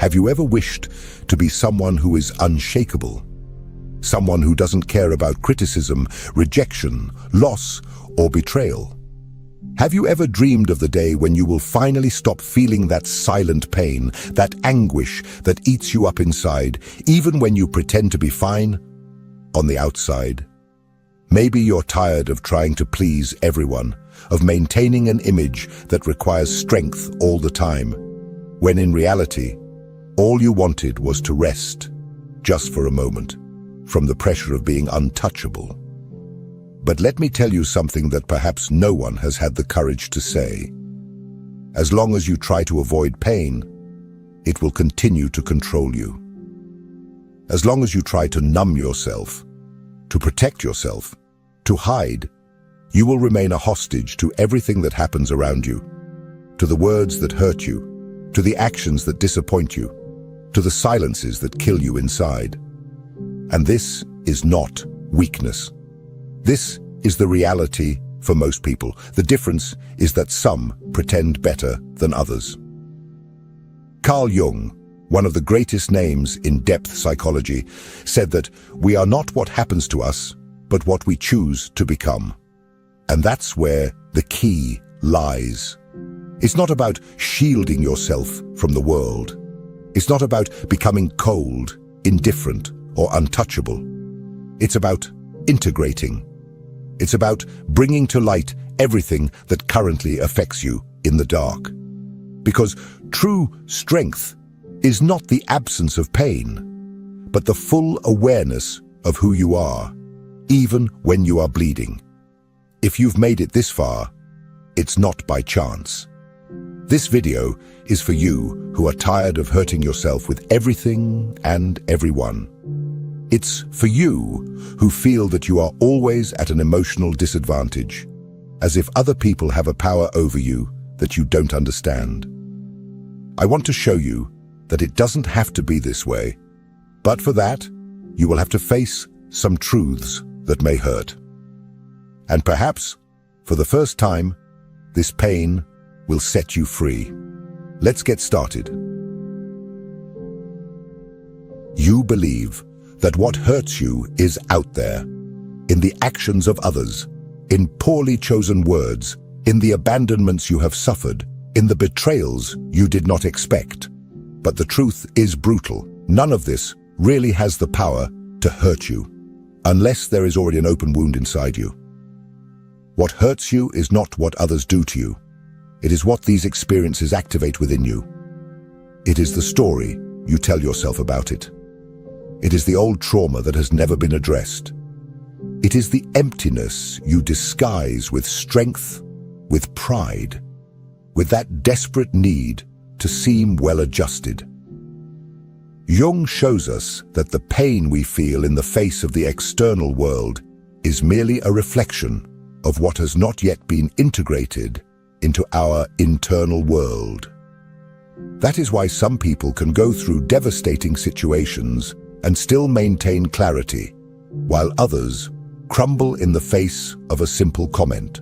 Have you ever wished to be someone who is unshakable? Someone who doesn't care about criticism, rejection, loss, or betrayal? Have you ever dreamed of the day when you will finally stop feeling that silent pain, that anguish that eats you up inside, even when you pretend to be fine on the outside? Maybe you're tired of trying to please everyone, of maintaining an image that requires strength all the time, when in reality, all you wanted was to rest, just for a moment, from the pressure of being untouchable. But let me tell you something that perhaps no one has had the courage to say. As long as you try to avoid pain, it will continue to control you. As long as you try to numb yourself, to protect yourself, to hide, you will remain a hostage to everything that happens around you, to the words that hurt you, to the actions that disappoint you, to the silences that kill you inside. And this is not weakness. This is the reality for most people. The difference is that some pretend better than others. Carl Jung, one of the greatest names in depth psychology, said that we are not what happens to us, but what we choose to become. And that's where the key lies. It's not about shielding yourself from the world. It's not about becoming cold, indifferent, or untouchable. It's about integrating. It's about bringing to light everything that currently affects you in the dark. Because true strength is not the absence of pain, but the full awareness of who you are, even when you are bleeding. If you've made it this far, it's not by chance. This video is for you who are tired of hurting yourself with everything and everyone. It's for you who feel that you are always at an emotional disadvantage, as if other people have a power over you that you don't understand. I want to show you that it doesn't have to be this way, but for that, you will have to face some truths that may hurt. And perhaps, for the first time, this pain will set you free. Let's get started. You believe that what hurts you is out there, in the actions of others, in poorly chosen words, in the abandonments you have suffered, in the betrayals you did not expect. But the truth is brutal. None of this really has the power to hurt you, unless there is already an open wound inside you. What hurts you is not what others do to you. It is what these experiences activate within you. It is the story you tell yourself about it. It is the old trauma that has never been addressed. It is the emptiness you disguise with strength, with pride, with that desperate need to seem well-adjusted. Jung shows us that the pain we feel in the face of the external world is merely a reflection of what has not yet been integrated into our internal world. That is why some people can go through devastating situations and still maintain clarity, while others crumble in the face of a simple comment.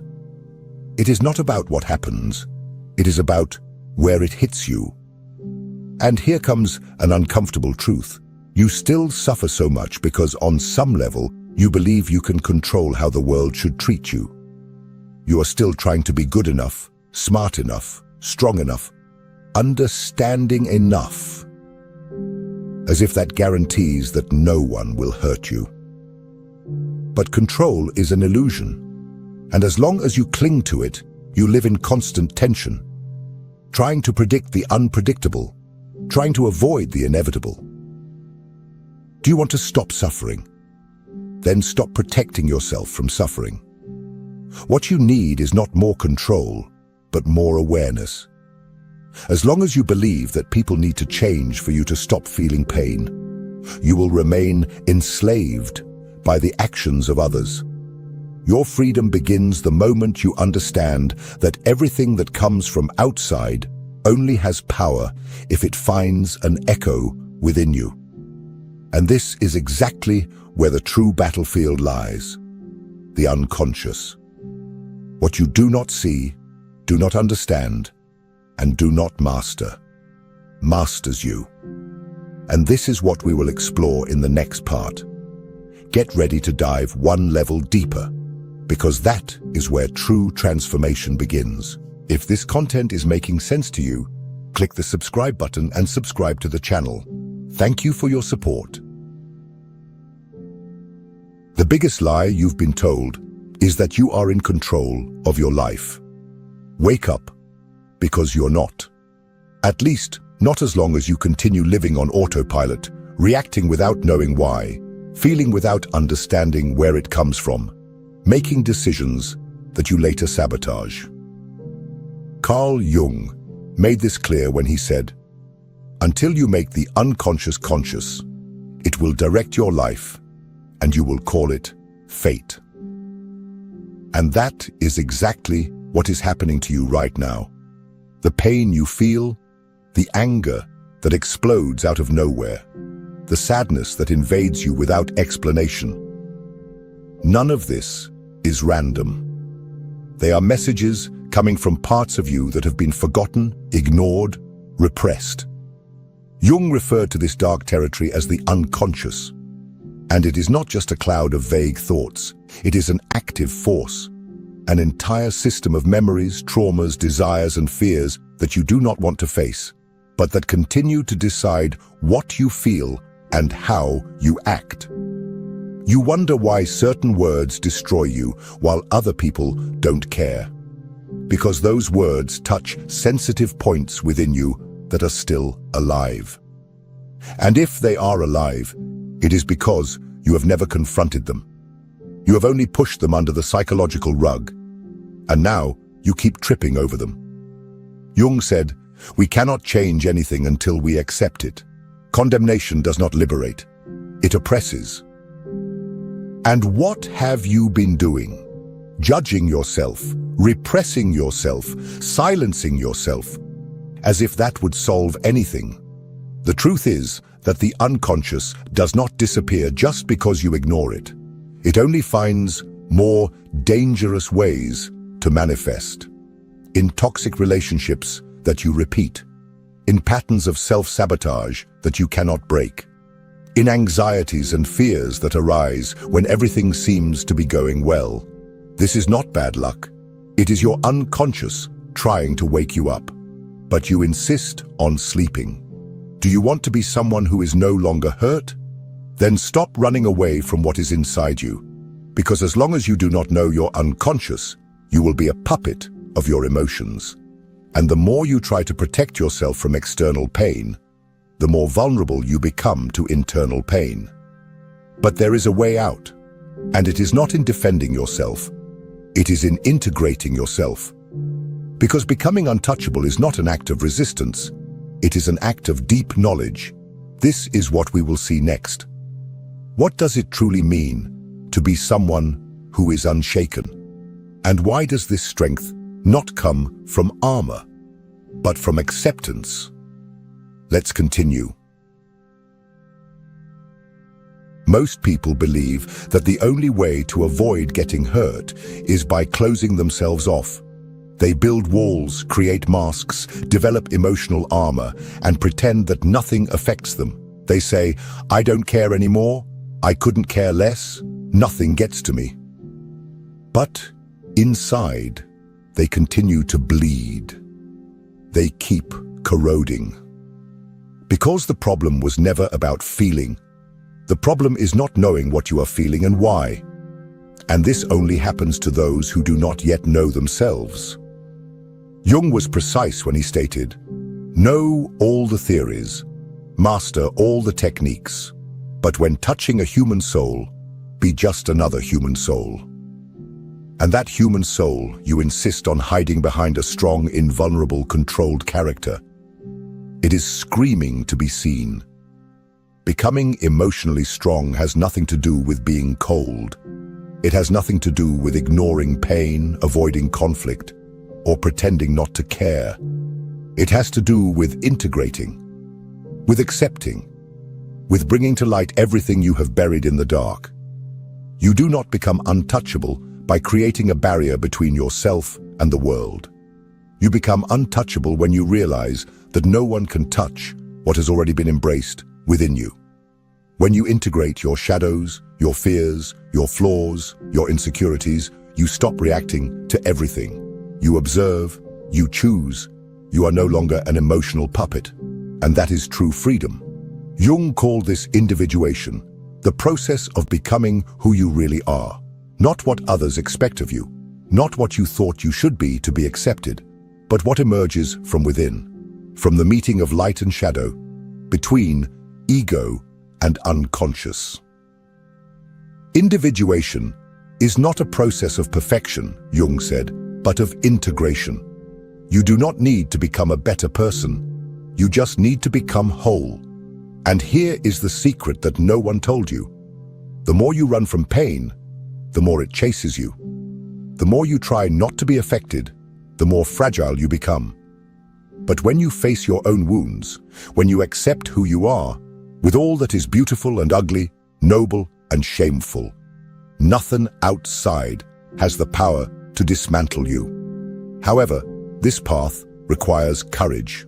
It is not about what happens, it is about where it hits you. And here comes an uncomfortable truth. You still suffer so much because on some level, you believe you can control how the world should treat you. You are still trying to be good enough, smart enough, strong enough, understanding enough, as if that guarantees that no one will hurt you. But control is an illusion, and as long as you cling to it, you live in constant tension, trying to predict the unpredictable, trying to avoid the inevitable. Do you want to stop suffering? Then stop protecting yourself from suffering. What you need is not more control, but more awareness. As long as you believe that people need to change for you to stop feeling pain, you will remain enslaved by the actions of others. Your freedom begins the moment you understand that everything that comes from outside only has power if it finds an echo within you. And this is exactly where the true battlefield lies, the unconscious. What you do not see, do not understand, and do not master, masters you. And this is what we will explore in the next part. Get ready to dive one level deeper, because that is where true transformation begins. If this content is making sense to you, click the subscribe button and subscribe to the channel. Thank you for your support. The biggest lie you've been told is that you are in control of your life. Wake up, because you're not. At least, not as long as you continue living on autopilot, reacting without knowing why, feeling without understanding where it comes from, making decisions that you later sabotage. Carl Jung made this clear when he said, "Until you make the unconscious conscious, it will direct your life, and you will call it fate." And that is exactly what is happening to you right now. The pain you feel, the anger that explodes out of nowhere, the sadness that invades you without explanation. None of this is random. They are messages coming from parts of you that have been forgotten, ignored, repressed. Jung referred to this dark territory as the unconscious. And it is not just a cloud of vague thoughts. It is an active force, an entire system of memories, traumas, desires, and fears that you do not want to face, but that continue to decide what you feel and how you act. You wonder why certain words destroy you while other people don't care. Because those words touch sensitive points within you that are still alive. And if they are alive, it is because you have never confronted them. You have only pushed them under the psychological rug, and now you keep tripping over them. Jung said, "We cannot change anything until we accept it. Condemnation does not liberate, it oppresses." And what have you been doing? Judging yourself, repressing yourself, silencing yourself, as if that would solve anything. The truth is that the unconscious does not disappear just because you ignore it. It only finds more dangerous ways to manifest. In toxic relationships that you repeat, in patterns of self-sabotage that you cannot break, in anxieties and fears that arise when everything seems to be going well. This is not bad luck. It is your unconscious trying to wake you up, but you insist on sleeping. Do you want to be someone who is no longer hurt? Then stop running away from what is inside you, because as long as you do not know your unconscious, you will be a puppet of your emotions. And the more you try to protect yourself from external pain, the more vulnerable you become to internal pain. But there is a way out, and it is not in defending yourself. It is in integrating yourself. Because becoming untouchable is not an act of resistance. It is an act of deep knowledge. This is what we will see next. What does it truly mean to be someone who is unshaken? And why does this strength not come from armor, but from acceptance? Let's continue. Most people believe that the only way to avoid getting hurt is by closing themselves off. They build walls, create masks, develop emotional armor, and pretend that nothing affects them. They say, "I don't care anymore, I couldn't care less, nothing gets to me." But inside, they continue to bleed. They keep corroding. Because the problem was never about feeling. The problem is not knowing what you are feeling and why. And this only happens to those who do not yet know themselves. Jung was precise when he stated, "Know all the theories, master all the techniques, but when touching a human soul, be just another human soul." And that human soul you insist on hiding behind a strong, invulnerable, controlled character. It is screaming to be seen. Becoming emotionally strong has nothing to do with being cold. It has nothing to do with ignoring pain, avoiding conflict, or pretending not to care. It has to do with integrating, with accepting, with bringing to light everything you have buried in the dark. You do not become untouchable by creating a barrier between yourself and the world. You become untouchable when you realize that no one can touch what has already been embraced within you. When you integrate your shadows, your fears, your flaws, your insecurities, you stop reacting to everything. You observe, you choose. You are no longer an emotional puppet. And that is true freedom. Jung called this individuation, the process of becoming who you really are. Not what others expect of you, not what you thought you should be to be accepted, but what emerges from within, from the meeting of light and shadow, between ego and unconscious. Individuation is not a process of perfection, Jung said, but of integration. You do not need to become a better person. You just need to become whole. And here is the secret that no one told you. The more you run from pain, the more it chases you. The more you try not to be affected, the more fragile you become. But when you face your own wounds, when you accept who you are, with all that is beautiful and ugly, noble and shameful, nothing outside has the power to dismantle you. However, this path requires courage.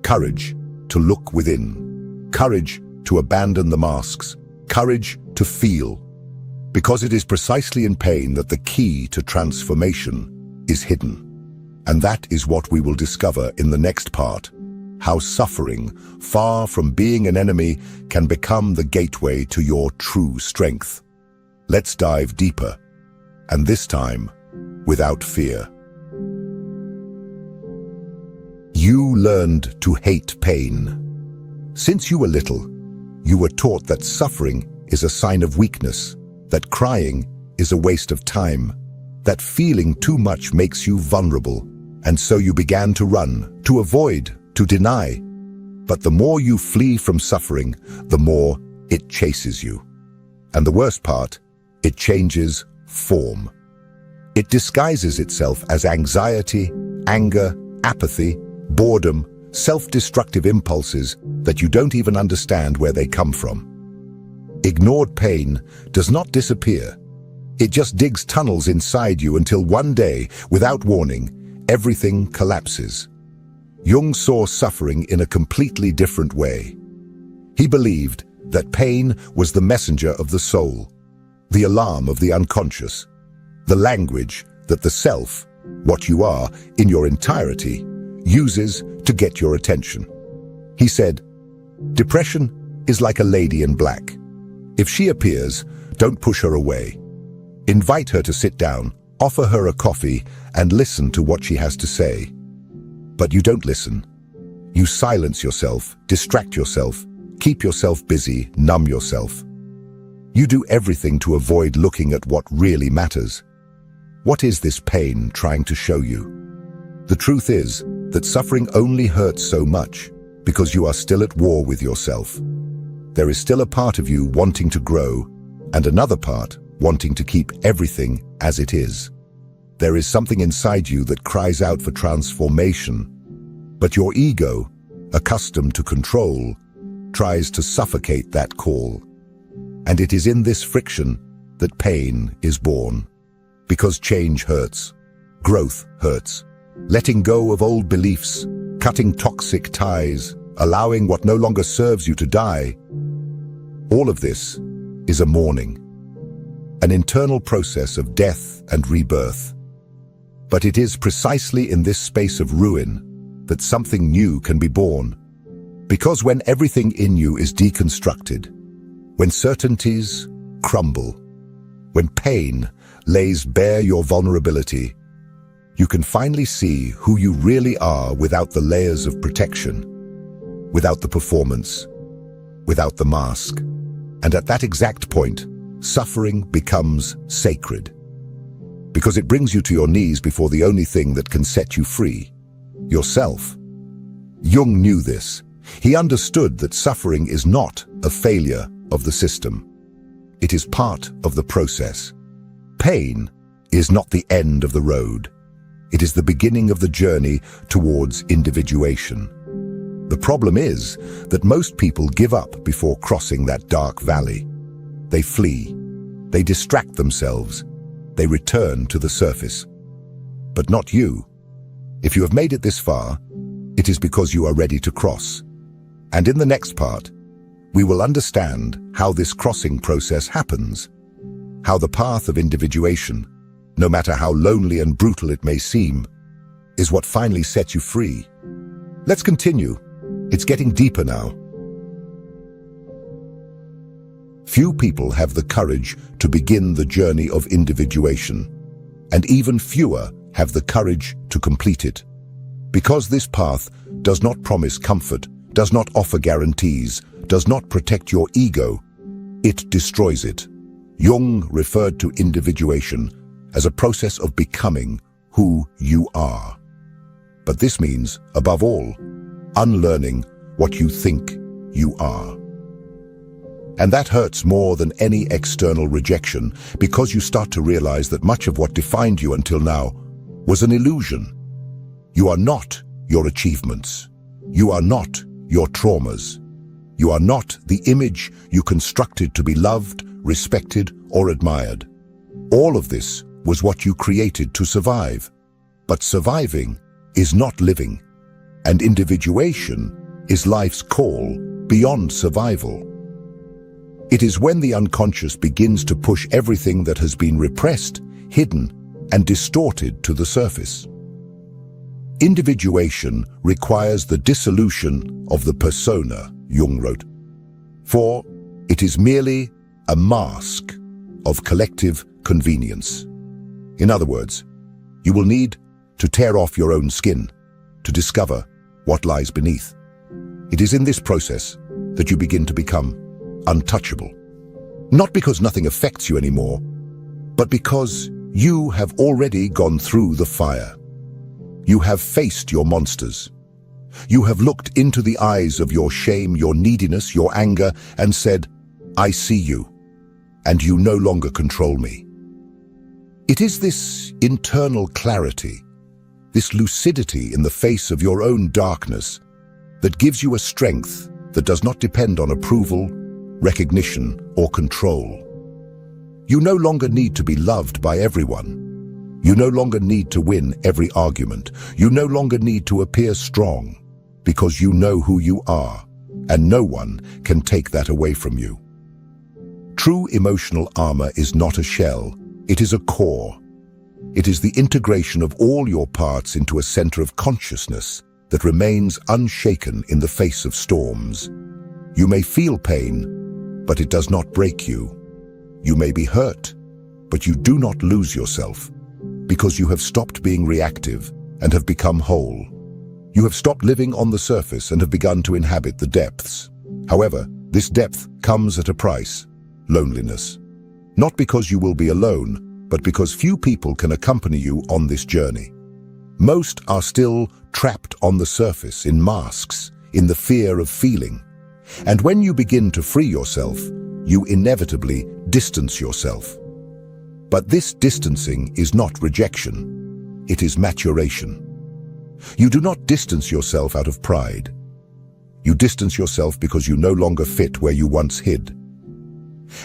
Courage to look within. Courage to abandon the masks. Courage to feel. Because it is precisely in pain that the key to transformation is hidden. And that is what we will discover in the next part. How suffering, far from being an enemy, can become the gateway to your true strength. Let's dive deeper. And this time, without fear. You learned to hate pain. Since you were little, you were taught that suffering is a sign of weakness, that crying is a waste of time, that feeling too much makes you vulnerable, and so you began to run, to avoid, to deny. But the more you flee from suffering, the more it chases you. And the worst part, it changes form. It disguises itself as anxiety, anger, apathy, boredom, self-destructive impulses that you don't even understand where they come from. Ignored pain does not disappear. It just digs tunnels inside you until one day, without warning, everything collapses. Jung saw suffering in a completely different way. He believed that pain was the messenger of the soul, the alarm of the unconscious, the language that the self, what you are in your entirety, uses to get your attention. He said, "Depression is like a lady in black. If she appears, don't push her away. Invite her to sit down, offer her a coffee, and listen to what she has to say. But you don't listen. You silence yourself, distract yourself, keep yourself busy, numb yourself. You do everything to avoid looking at what really matters. What is this pain trying to show you? The truth is that suffering only hurts so much because you are still at war with yourself. There is still a part of you wanting to grow and another part wanting to keep everything as it is. There is something inside you that cries out for transformation, but your ego, accustomed to control, tries to suffocate that call. And it is in this friction that pain is born. Because change hurts, growth hurts. Letting go of old beliefs, cutting toxic ties, allowing what no longer serves you to die. All of this is a mourning, an internal process of death and rebirth. But it is precisely in this space of ruin that something new can be born. Because when everything in you is deconstructed, when certainties crumble, when pain lays bare your vulnerability, you can finally see who you really are without the layers of protection, without the performance, without the mask. And at that exact point, suffering becomes sacred. Because it brings you to your knees before the only thing that can set you free, yourself. Jung knew this. He understood that suffering is not a failure of the system. It is part of the process. Pain is not the end of the road. It is the beginning of the journey towards individuation. The problem is that most people give up before crossing that dark valley. They flee. They distract themselves. They return to the surface. But not you. If you have made it this far, it is because you are ready to cross. And in the next part, we will understand how this crossing process happens, how the path of individuation, no matter how lonely and brutal it may seem, is what finally sets you free. Let's continue. It's getting deeper now. Few people have the courage to begin the journey of individuation, and even fewer have the courage to complete it. Because this path does not promise comfort, does not offer guarantees, does not protect your ego, it destroys it. Jung referred to individuation as a process of becoming who you are. But this means, above all, unlearning what you think you are. And that hurts more than any external rejection, because you start to realize that much of what defined you until now was an illusion. You are not your achievements. You are not your traumas. You are not the image you constructed to be loved, respected, or admired. All of this was what you created to survive. But surviving is not living, and individuation is life's call beyond survival. It is when the unconscious begins to push everything that has been repressed, hidden, and distorted to the surface. Individuation requires the dissolution of the persona, Jung wrote, for it is merely a mask of collective convenience. In other words, you will need to tear off your own skin to discover what lies beneath. It is in this process that you begin to become untouchable. Not because nothing affects you anymore, but because you have already gone through the fire. You have faced your monsters. You have looked into the eyes of your shame, your neediness, your anger, and said, "I see you, and you no longer control me." It is this internal clarity, this lucidity in the face of your own darkness, that gives you a strength that does not depend on approval, recognition, or control. You no longer need to be loved by everyone. You no longer need to win every argument. You no longer need to appear strong, because you know who you are, and no one can take that away from you. True emotional armor is not a shell, it is a core. It is the integration of all your parts into a center of consciousness that remains unshaken in the face of storms. You may feel pain, but it does not break you. You may be hurt, but you do not lose yourself, because you have stopped being reactive and have become whole. You have stopped living on the surface and have begun to inhabit the depths. However, this depth comes at a price: loneliness. Not because you will be alone, but because few people can accompany you on this journey. Most are still trapped on the surface, in masks, in the fear of feeling. And when you begin to free yourself, you inevitably distance yourself. But this distancing is not rejection, it is maturation. You do not distance yourself out of pride. You distance yourself because you no longer fit where you once hid.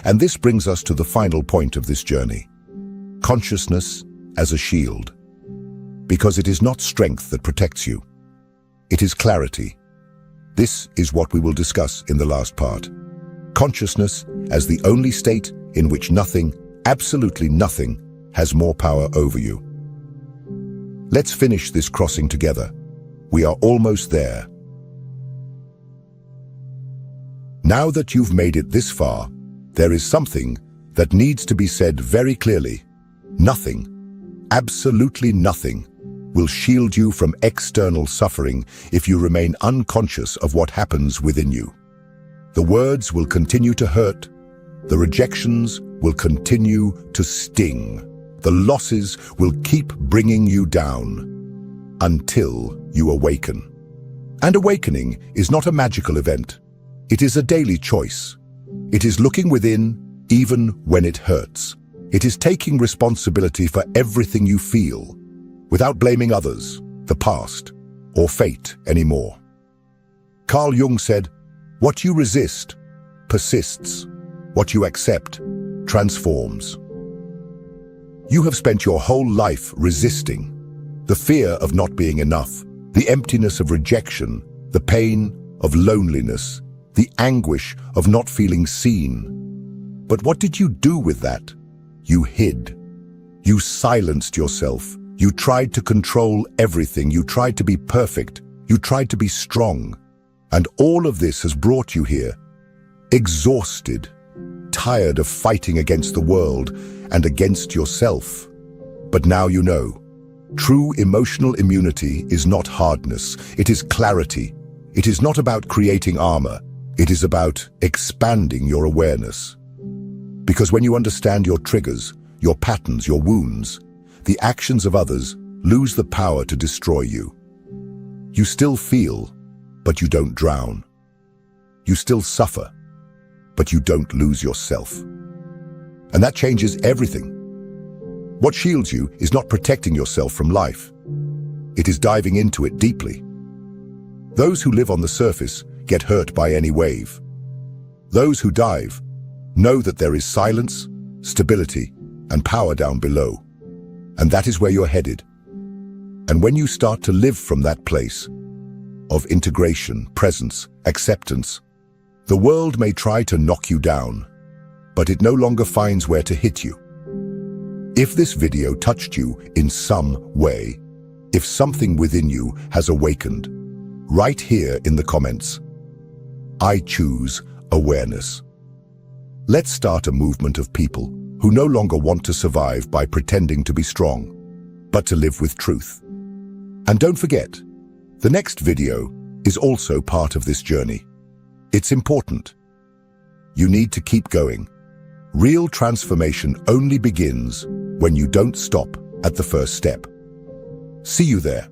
And this brings us to the final point of this journey: consciousness as a shield. Because it is not strength that protects you, it is clarity. This is what we will discuss in the last part. Consciousness as the only state in which nothing, absolutely nothing, has more power over you. Let's finish this crossing together. We are almost there. Now that you've made it this far, there is something that needs to be said very clearly. Nothing, absolutely nothing, will shield you from external suffering if you remain unconscious of what happens within you. The words will continue to hurt, the rejections will continue to sting, the losses will keep bringing you down, until you awaken. And awakening is not a magical event. It is a daily choice. It is looking within, even when it hurts. It is taking responsibility for everything you feel, without blaming others, the past, or fate anymore. Carl Jung said, "What you resist persists. What you accept transforms." You have spent your whole life resisting. The fear of not being enough, the emptiness of rejection, the pain of loneliness, the anguish of not feeling seen. But what did you do with that? You hid. You silenced yourself. You tried to control everything. You tried to be perfect. You tried to be strong. And all of this has brought you here, exhausted, tired of fighting against the world and against yourself. But now you know. True emotional immunity is not hardness. It is clarity. It is not about creating armor. It is about expanding your awareness. Because when you understand your triggers, your patterns, your wounds, the actions of others lose the power to destroy you. You still feel, but you don't drown. You still suffer, but you don't lose yourself. And that changes everything. What shields you is not protecting yourself from life. It is diving into it deeply. Those who live on the surface get hurt by any wave. Those who dive know that there is silence, stability, and power down below. And that is where you're headed. And when you start to live from that place of integration, presence, acceptance, the world may try to knock you down, but it no longer finds where to hit you. If this video touched you in some way, if something within you has awakened, write here in the comments, "I choose awareness." Let's start a movement of people who no longer want to survive by pretending to be strong, but to live with truth. And don't forget, the next video is also part of this journey. It's important. You need to keep going. Real transformation only begins when you don't stop at the first step. See you there.